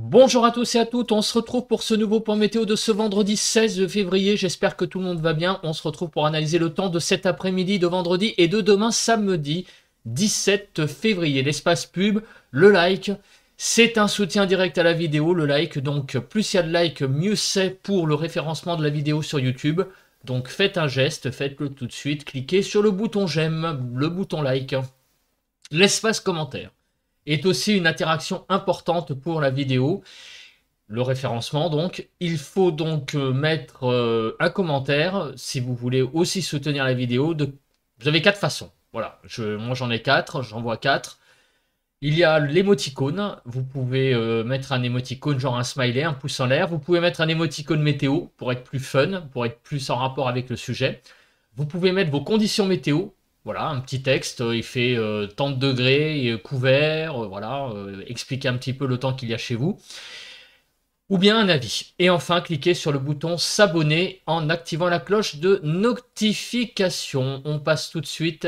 Bonjour à tous et à toutes, on se retrouve pour ce nouveau point météo de ce vendredi 16 février, j'espère que tout le monde va bien. On se retrouve pour analyser le temps de cet après-midi de vendredi et de demain samedi 17 février. L'espace pub, le like, c'est un soutien direct à la vidéo, le like, donc plus il y a de likes, mieux c'est pour le référencement de la vidéo sur YouTube. Donc faites un geste, faites-le tout de suite, cliquez sur le bouton j'aime, le bouton like. L'espace commentaire est aussi une interaction importante pour la vidéo, le référencement donc. Il faut donc mettre un commentaire si vous voulez aussi soutenir la vidéo. Vous avez 4 façons. Voilà, moi j'en ai 4, j'en vois 4. Il y a l'émoticône, vous pouvez mettre un émoticône genre un smiley, un pouce en l'air. Vous pouvez mettre un émoticône météo pour être plus fun, pour être plus en rapport avec le sujet. Vous pouvez mettre vos conditions météo. Voilà, un petit texte, il fait tant de degrés, couvert, voilà, expliquer un petit peu le temps qu'il y a chez vous. Ou bien un avis. Et enfin, cliquez sur le bouton s'abonner en activant la cloche de notification. On passe tout de suite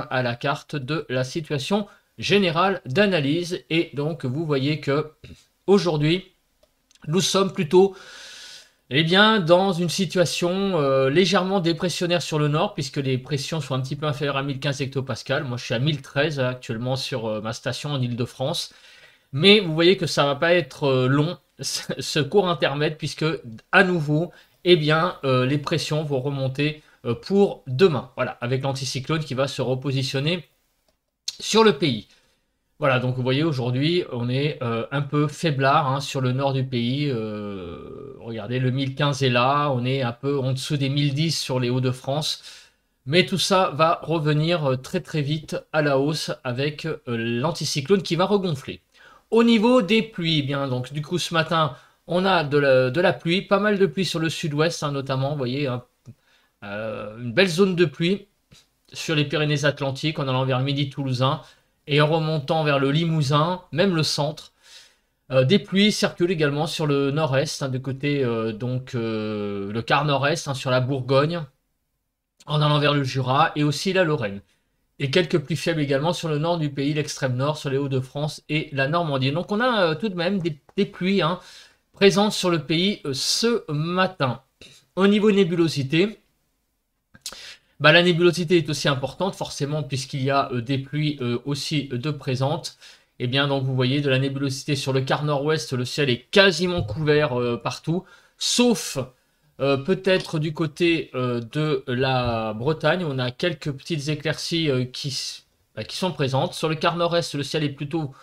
à la carte de la situation générale d'analyse. Et donc, vous voyez que aujourd'hui, nous sommes plutôt dans une situation légèrement dépressionnaire sur le nord, puisque les pressions sont un petit peu inférieures à 1015 hectopascales. Moi, je suis à 1013 actuellement sur ma station en Île-de-France. Mais vous voyez que ça va pas être long, ce court intermède, puisque à nouveau, les pressions vont remonter pour demain. Voilà, avec l'anticyclone qui va se repositionner sur le pays. Voilà, donc vous voyez, aujourd'hui, on est un peu faiblard sur le nord du pays. Regardez, le 1015 est là, on est un peu en dessous des 1010 sur les Hauts-de-France. Mais tout ça va revenir très très vite à la hausse avec l'anticyclone qui va regonfler. Au niveau des pluies, donc du coup ce matin, on a de la pluie, pas mal de pluie sur le sud-ouest notamment, vous voyez, une belle zone de pluie sur les Pyrénées-Atlantiques en allant vers le Midi toulousain et en remontant vers le Limousin, même le centre. Des pluies circulent également sur le nord-est, du côté le quart nord-est, sur la Bourgogne, en allant vers le Jura et aussi la Lorraine. Et quelques pluies faibles également sur le nord du pays, l'extrême nord, sur les Hauts-de-France et la Normandie. Donc on a tout de même des pluies présentes sur le pays ce matin. Au niveau nébulosité, la nébulosité est aussi importante forcément puisqu'il y a des pluies aussi de présentes. Donc vous voyez de la nébulosité sur le quart nord-ouest, le ciel est quasiment couvert partout, sauf peut-être du côté de la Bretagne, on a quelques petites éclaircies qui sont présentes. Sur le quart nord-est, le ciel est plutôt,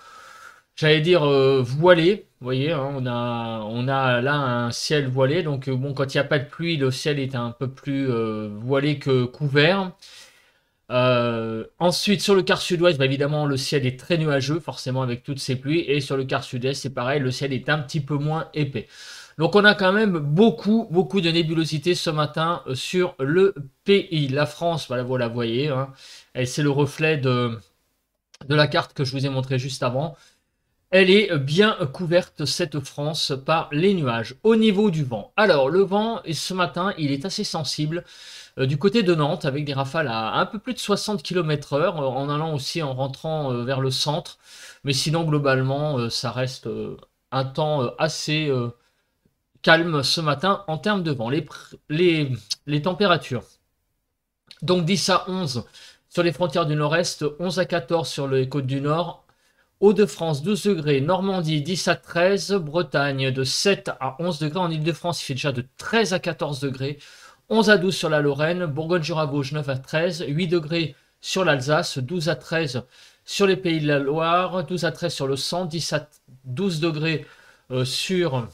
j'allais dire, voilé. Vous voyez, on a là un ciel voilé. Donc, bon, quand il n'y a pas de pluie, le ciel est un peu plus voilé que couvert. Ensuite, sur le quart sud-ouest, évidemment, le ciel est très nuageux, forcément, avec toutes ces pluies. Et sur le quart sud-est, c'est pareil, le ciel est un petit peu moins épais. Donc on a quand même beaucoup de nébulosité ce matin sur le pays. La France, voilà, vous la voyez, c'est le reflet de la carte que je vous ai montré juste avant. Elle est bien couverte, cette France, par les nuages. Au niveau du vent, alors le vent, ce matin, il est assez sensible du côté de Nantes, avec des rafales à un peu plus de 60 km/h, en allant aussi en rentrant vers le centre. Mais sinon, globalement, ça reste un temps assez calme ce matin en termes de vent. Les températures, donc 10 à 11 sur les frontières du nord-est, 11 à 14 sur les côtes du nord, Hauts-de-France 12 degrés, Normandie 10 à 13, Bretagne de 7 à 11 degrés, en Ile-de-France il fait déjà de 13 à 14 degrés, 11 à 12 sur la Lorraine, Bourgogne-Jura-Vosges 9 à 13, 8 degrés sur l'Alsace, 12 à 13 sur les Pays de la Loire, 12 à 13 sur le centre, 10 à 12 degrés sur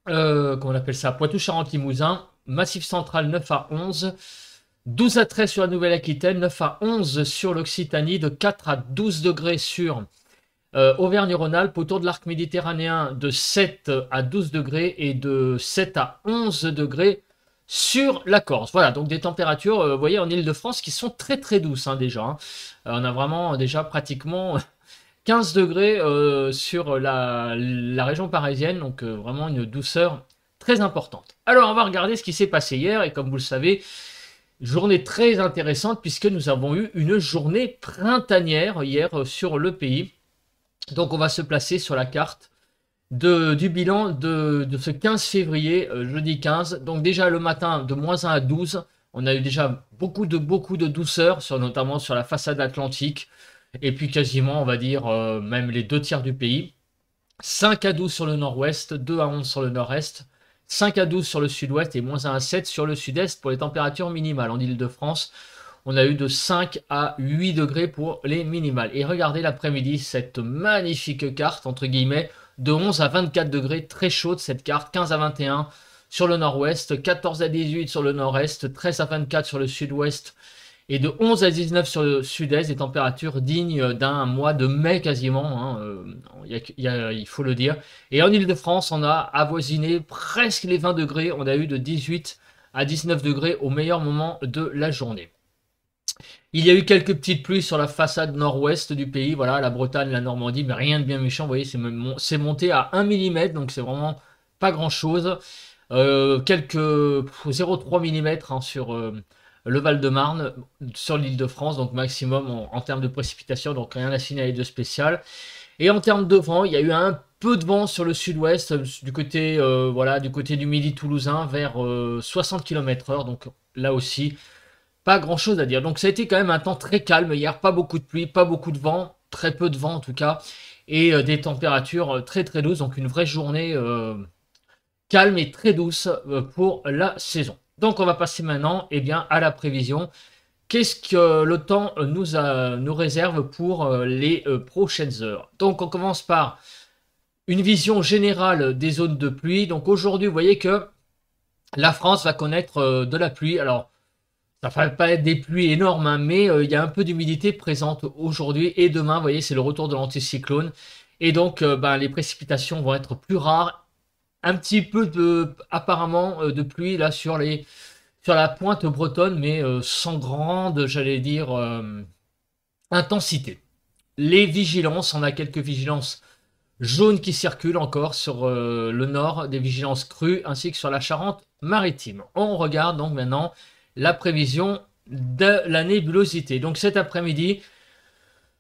comment on appelle ça, Poitou-Charentes-Limousin, Massif central 9 à 11, 12 à 13 sur la Nouvelle-Aquitaine, 9 à 11 sur l'Occitanie, de 4 à 12 degrés sur Auvergne-Rhône-Alpes, autour de l'arc méditerranéen de 7 à 12 degrés et de 7 à 11 degrés sur la Corse. Voilà, donc des températures, vous voyez, en Île-de-France qui sont très très douces déjà. On a vraiment déjà pratiquement 15 degrés sur la région parisienne, donc vraiment une douceur très importante. Alors on va regarder ce qui s'est passé hier, et comme vous le savez, journée très intéressante puisque nous avons eu une journée printanière hier sur le pays. Donc on va se placer sur la carte du bilan de ce 15 février, jeudi 15. Donc déjà le matin de -1 à 12, on a eu déjà beaucoup de douceur, notamment sur la façade atlantique, et puis quasiment, on va dire, même les 2 tiers du pays. 5 à 12 sur le nord-ouest, 2 à 11 sur le nord-est, 5 à 12 sur le sud-ouest et -1 à 7 sur le sud-est pour les températures minimales. En Île-de-France, on a eu de 5 à 8 degrés pour les minimales. Et regardez l'après-midi, cette magnifique carte, entre guillemets, de 11 à 24 degrés, très chaude cette carte, 15 à 21 sur le nord-ouest, 14 à 18 sur le nord-est, 13 à 24 sur le sud-ouest, et de 11 à 19 sur le sud-est, des températures dignes d'un mois de mai quasiment, hein, il faut le dire. Et en Île-de-France, on a avoisiné presque les 20 degrés, on a eu de 18 à 19 degrés au meilleur moment de la journée. Il y a eu quelques petites pluies sur la façade nord-ouest du pays, voilà, la Bretagne, la Normandie, mais rien de bien méchant, vous voyez, c'est monté à 1 mm, donc c'est vraiment pas grand-chose. Quelques 0,3 mm hein, sur le Val-de-Marne, sur l'Île-de-France, donc maximum en termes de précipitation, donc rien à signaler de spécial. Et en termes de vent, il y a eu un peu de vent sur le sud-ouest, du côté, voilà, du côté du Midi toulousain, vers 60 km/h, donc là aussi, pas grand-chose à dire. Donc ça a été quand même un temps très calme hier, pas beaucoup de pluie, pas beaucoup de vent, très peu de vent en tout cas, et des températures très très douces, donc une vraie journée calme et très douce pour la saison. Donc on va passer maintenant bien, à la prévision. Qu'est-ce que le temps nous réserve pour les prochaines heures? Donc on commence par une vision générale des zones de pluie. Donc aujourd'hui, vous voyez que la France va connaître de la pluie. Alors, ça ne va pas être des pluies énormes, hein, mais il y a un peu d'humidité présente aujourd'hui et demain. Vous voyez, c'est le retour de l'anticyclone. Et donc, les précipitations vont être plus rares. Un petit peu apparemment de pluie là sur la pointe bretonne, mais sans grande, j'allais dire, intensité. Les vigilances, on a quelques vigilances jaunes qui circulent encore sur le nord, des vigilances crues, ainsi que sur la Charente-Maritime. On regarde donc maintenant la prévision de la nébulosité. Donc cet après-midi,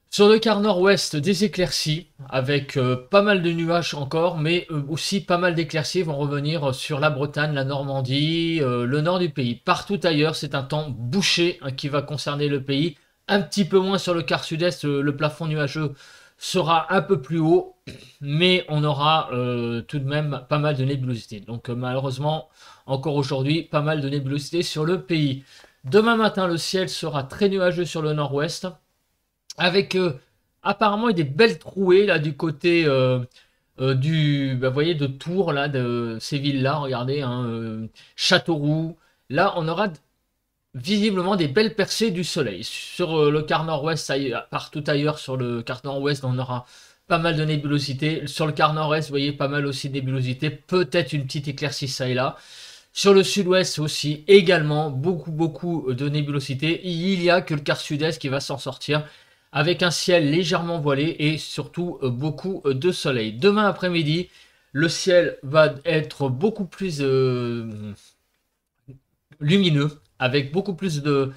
sur le quart nord-ouest, des éclaircies, avec pas mal de nuages encore, mais aussi pas mal d'éclaircies vont revenir sur la Bretagne, la Normandie, le nord du pays. Partout ailleurs, c'est un temps bouché hein, qui va concerner le pays. Un petit peu moins sur le quart sud-est, le plafond nuageux sera un peu plus haut, mais on aura tout de même pas mal de nébulosité. Donc malheureusement, encore aujourd'hui, pas mal de nébulosité sur le pays. Demain matin, le ciel sera très nuageux sur le nord-ouest, avec apparemment des belles trouées là du côté vous voyez, de Tours, là, de ces villes-là, regardez, hein, Châteauroux. Là, on aura visiblement des belles percées du soleil. Sur le quart nord-ouest, partout ailleurs, sur le quart nord-ouest, on aura pas mal de nébulosité. Sur le quart nord-est, vous voyez, pas mal aussi de nébulosité. Peut-être une petite éclaircie ça et là. Sur le sud-ouest aussi, également, beaucoup de nébulosité. Il n'y a que le quart sud-est qui va s'en sortir, avec un ciel légèrement voilé et surtout beaucoup de soleil. Demain après-midi, le ciel va être beaucoup plus lumineux, avec beaucoup plus de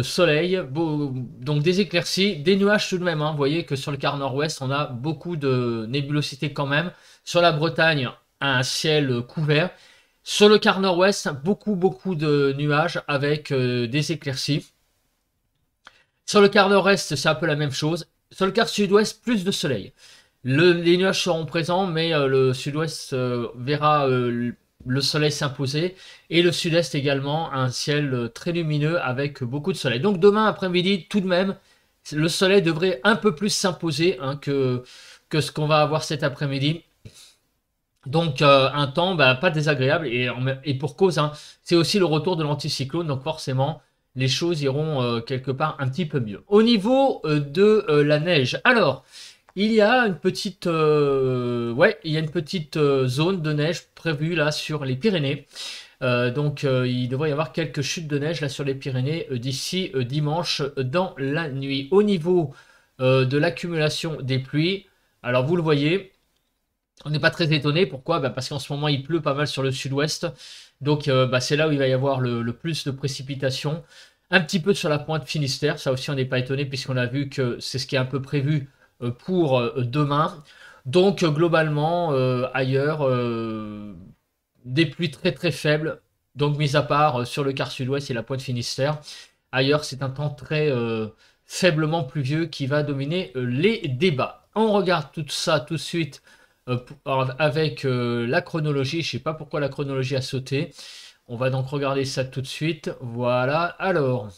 soleil, donc des éclaircies, des nuages tout de même. Hein. Vous voyez que sur le quart nord-ouest, on a beaucoup de nébulosité quand même. Sur la Bretagne, un ciel couvert. Sur le quart nord-ouest, beaucoup de nuages avec des éclaircies. Sur le quart nord-est, c'est un peu la même chose. Sur le quart sud-ouest, plus de soleil. Les nuages seront présents, mais le sud-ouest verra le soleil s'imposer. Et le sud-est également, un ciel très lumineux avec beaucoup de soleil. Donc demain après-midi, tout de même, le soleil devrait un peu plus s'imposer hein, que ce qu'on va avoir cet après-midi. Donc un temps pas désagréable et pour cause, hein, c'est aussi le retour de l'anticyclone, donc forcément les choses iront quelque part un petit peu mieux. Au niveau de la neige, alors il y a une petite, zone de neige prévue là sur les Pyrénées. Donc il devrait y avoir quelques chutes de neige là sur les Pyrénées d'ici dimanche dans la nuit. Au niveau de l'accumulation des pluies, alors vous le voyez, on n'est pas très étonné. Pourquoi? Parce qu'en ce moment il pleut pas mal sur le sud-ouest. Donc c'est là où il va y avoir le plus de précipitations. Un petit peu sur la pointe Finistère, ça aussi on n'est pas étonné puisqu'on a vu que c'est ce qui est un peu prévu pour demain. Donc globalement, ailleurs, des pluies très très faibles. Donc mis à part sur le quart sud-ouest et la pointe Finistère, ailleurs c'est un temps très faiblement pluvieux qui va dominer les débats. On regarde tout ça tout de suite avec la chronologie. Je sais pas pourquoi la chronologie a sauté. On va donc regarder ça tout de suite. Voilà. Alors,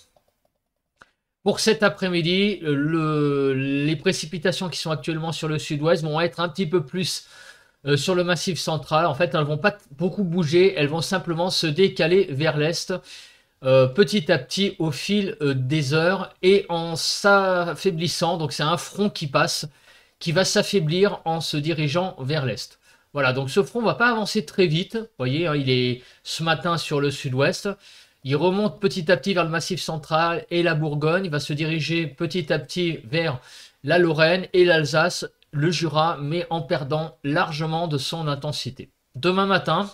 pour cet après-midi, les précipitations qui sont actuellement sur le sud-ouest vont être un petit peu plus sur le massif central. En fait, elles ne vont pas beaucoup bouger. Elles vont simplement se décaler vers l'est petit à petit au fil des heures et en s'affaiblissant. Donc, c'est un front qui passe, qui va s'affaiblir en se dirigeant vers l'est. Voilà, donc ce front va pas avancer très vite. Vous voyez, hein, il est ce matin sur le sud-ouest. Il remonte petit à petit vers le massif central et la Bourgogne. Il va se diriger petit à petit vers la Lorraine et l'Alsace, le Jura, mais en perdant largement de son intensité. Demain matin,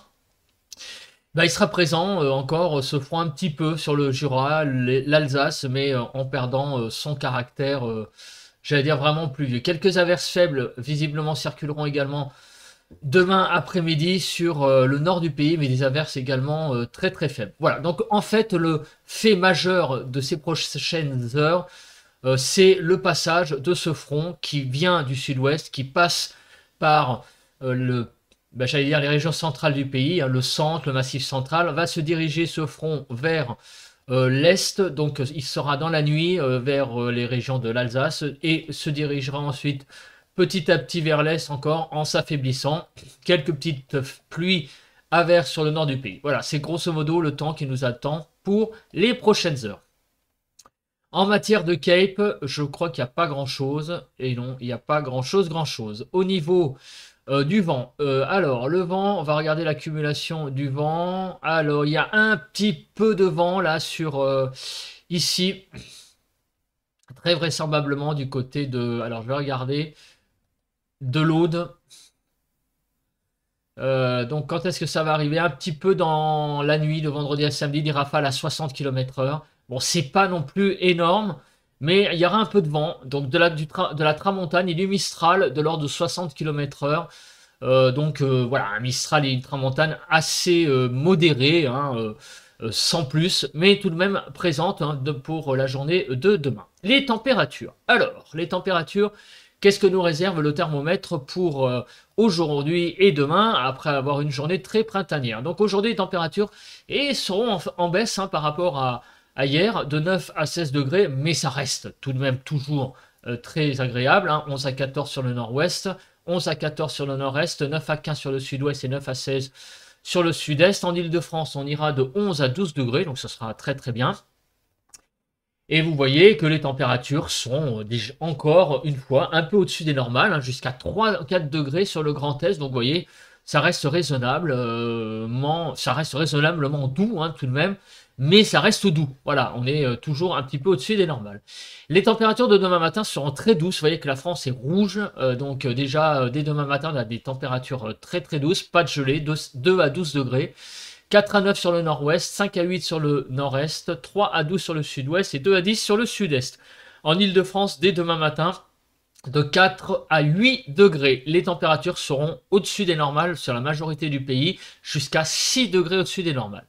bah, il sera présent encore ce front un petit peu sur le Jura, l'Alsace, mais en perdant son caractère, j'allais dire vraiment pluvieux. Quelques averses faibles visiblement circuleront également demain après-midi sur le nord du pays, mais des averses également très très faibles. Voilà, donc en fait le fait majeur de ces prochaines heures, c'est le passage de ce front qui vient du sud-ouest, qui passe par j'allais dire les régions centrales du pays, hein, le centre, le massif central, va se diriger ce front vers l'est, donc il sera dans la nuit vers les régions de l'Alsace et se dirigera ensuite petit à petit vers l'est encore en s'affaiblissant. Quelques petites pluies averses sur le nord du pays. Voilà, c'est grosso modo le temps qui nous attend pour les prochaines heures. En matière de Cape, je crois qu'il n'y a pas grand-chose. Et non, il n'y a pas grand-chose. Au niveau du vent, alors le vent, on va regarder l'accumulation du vent. Alors, il y a un petit peu de vent là sur ici. Très vraisemblablement du côté de... Alors, je vais regarder de l'Aude. Donc quand est-ce que ça va arriver? Un petit peu dans la nuit de vendredi à samedi, des rafales à 60 km/h. Bon, c'est pas non plus énorme, mais il y aura un peu de vent. Donc de la tramontane et du Mistral de l'ordre de 60 km/h. Voilà, un Mistral et une tramontane assez modérés, hein, sans plus, mais tout de même présente hein, pour la journée de demain. Les températures. Alors, les températures... Qu'est-ce que nous réserve le thermomètre pour aujourd'hui et demain, après avoir une journée très printanière? Donc aujourd'hui, les températures seront en baisse hein, par rapport à hier, de 9 à 16 degrés, mais ça reste tout de même toujours très agréable. Hein, 11 à 14 sur le nord-ouest, 11 à 14 sur le nord-est, 9 à 15 sur le sud-ouest et 9 à 16 sur le sud-est. En Ile-de-France, on ira de 11 à 12 degrés, donc ça sera très très bien. Et vous voyez que les températures sont déjà encore une fois un peu au-dessus des normales, hein, jusqu'à 3-4 degrés sur le Grand Est. Donc vous voyez, ça reste raisonnablement doux hein, tout de même, mais ça reste doux. Voilà, on est toujours un petit peu au-dessus des normales. Les températures de demain matin seront très douces. Vous voyez que la France est rouge, donc déjà dès demain matin, on a des températures très très douces, pas de gelée, 2 à 12 degrés. 4 à 9 sur le nord-ouest, 5 à 8 sur le nord-est, 3 à 12 sur le sud-ouest et 2 à 10 sur le sud-est. En Ile-de-France, dès demain matin, de 4 à 8 degrés. Les températures seront au-dessus des normales sur la majorité du pays, jusqu'à 6 degrés au-dessus des normales.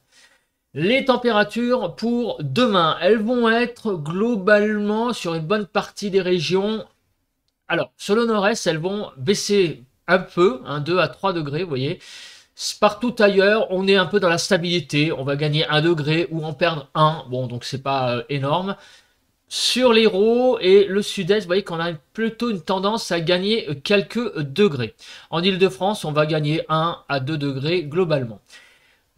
Les températures pour demain, elles vont être globalement sur une bonne partie des régions. Alors, sur le nord-est, elles vont baisser un peu, 2 à 3 degrés, vous voyez. Partout ailleurs, on est un peu dans la stabilité. On va gagner 1 degré ou en perdre 1. Bon, donc c'est pas énorme. Sur l'Hérault et le sud-est, vous voyez qu'on a plutôt une tendance à gagner quelques degrés. En Ile-de-France, on va gagner 1 à 2 degrés globalement.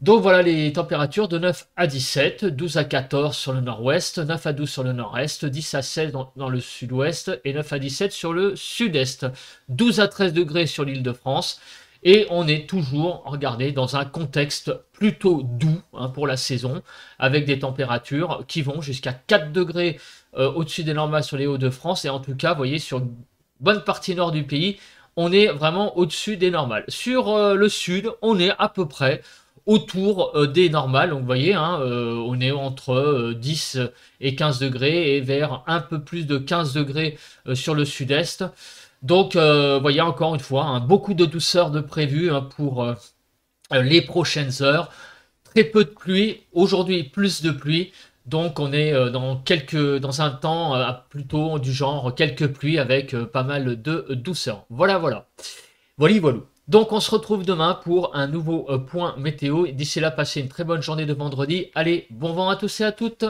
Donc voilà les températures de 9 à 17, 12 à 14 sur le nord-ouest, 9 à 12 sur le nord-est, 10 à 16 dans le sud-ouest et 9 à 17 sur le sud-est. 12 à 13 degrés sur l'Île-de-France. Et on est toujours, regardez, dans un contexte plutôt doux hein, pour la saison, avec des températures qui vont jusqu'à 4 degrés au-dessus des normales sur les Hauts-de-France. Et en tout cas, vous voyez, sur une bonne partie nord du pays, on est vraiment au-dessus des normales. Sur le sud, on est à peu près autour des normales. Donc vous voyez, hein, on est entre 10 et 15 degrés et vers un peu plus de 15 degrés sur le sud-est. Donc, voyez, encore une fois, hein, beaucoup de douceur de prévu hein, pour les prochaines heures. Très peu de pluie. Aujourd'hui, plus de pluie. Donc, on est dans un temps plutôt du genre quelques pluies avec pas mal de douceur. Voilà, voilà. Voilà, voilà. Donc, on se retrouve demain pour un nouveau point météo. D'ici là, passez une très bonne journée de vendredi. Allez, bon vent à tous et à toutes.